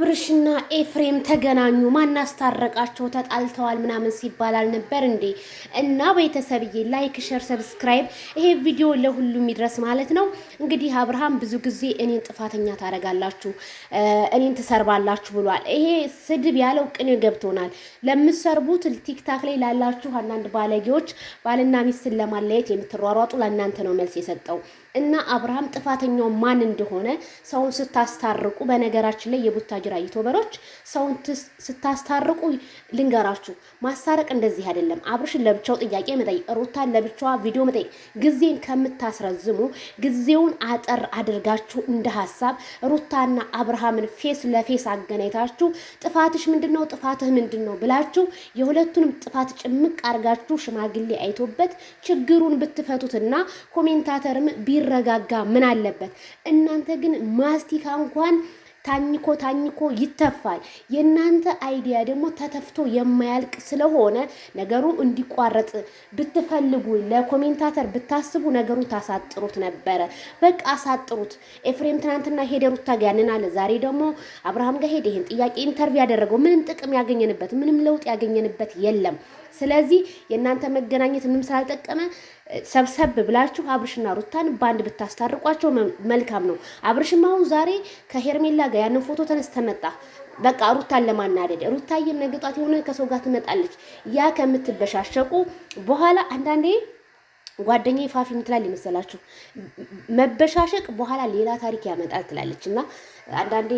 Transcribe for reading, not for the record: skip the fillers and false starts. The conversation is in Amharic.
አብርሽና ኤፍሬም ተገናኙ። ማናስታረቃቸው ተጣልተዋል ምናምን ሲባል አልነበር እንዴ? እና ቤተሰብዬ ላይክ፣ ሼር፣ ሰብስክራይብ ይሄ ቪዲዮ ለሁሉም ይድረስ ማለት ነው። እንግዲህ አብርሃም ብዙ ጊዜ እኔን ጥፋተኛ ታደርጋላችሁ፣ እኔን ትሰርባላችሁ ብሏል። ይሄ ስድብ ያለው ቅኔ ገብቶናል። ለምትሰርቡት ቲክታክ ላይ ላላችሁ አንዳንድ ባለጌዎች ባልና ሚስትን ለማለየት የምትሯሯጡ ለእናንተ ነው መልስ የሰጠው። እና አብርሃም ጥፋተኛው ማን እንደሆነ ሰውን ስታስታርቁ፣ በነገራችን ላይ የቡታጅራ ዩቲዩበሮች ሰውን ስታስታርቁ ልንገራችሁ፣ ማሳረቅ እንደዚህ አይደለም። አብርሽን ለብቻው ጥያቄ መጠየቅ፣ ሩታን ለብቻዋ ቪዲዮ መጠየቅ፣ ጊዜን ከምታስረዝሙ ጊዜውን አጠር አድርጋችሁ እንደ ሀሳብ ሩታና አብርሃምን ፌስ ለፌስ አገናኝታችሁ ጥፋትሽ ምንድነው ጥፋትህ ምንድነው ብላችሁ የሁለቱንም ጥፋት ጭምቅ አርጋችሁ ሽማግሌ አይቶበት ችግሩን ብትፈቱትና ኮሜንታተርም ቢረጋጋ ምን አለበት? እናንተ ግን ማስቲካ እንኳን ታኝኮ ይተፋል። የእናንተ አይዲያ ደግሞ ተተፍቶ የማያልቅ ስለሆነ ነገሩ እንዲቋረጥ ብትፈልጉ ለኮሜንታተር ብታስቡ ነገሩን ታሳጥሩት ነበረ። በቃ አሳጥሩት። ኤፍሬም ትናንትና ሄደ ሩታ ጋር ያንን አለ፣ ዛሬ ደግሞ አብርሃም ጋር ሄደ። ይሄን ጥያቄ ኢንተርቪው ያደረገው ምንም ጥቅም ያገኘንበት ምንም ለውጥ ያገኘንበት የለም። ስለዚህ የእናንተ መገናኘት ምንም ስላልጠቀመ ሰብሰብ ብላችሁ አብርሽና ሩታን ባንድ ብታስታርቋቸው መልካም ነው። አብርሽም አሁን ዛሬ ከሄርሜላ ጋር ያንን ፎቶ ተነስተ መጣ። በቃ ሩታን ለማናደድ ሩታዬም ነገ ጧት የሆነ ከሰው ጋር ትመጣለች። ያ ከምትበሻሸቁ በኋላ አንዳንዴ ጓደኛዬ ፋፊ ምትላል ይመስላችሁ መበሻሸቅ በኋላ ሌላ ታሪክ ያመጣል ትላለች። እና አንዳንዴ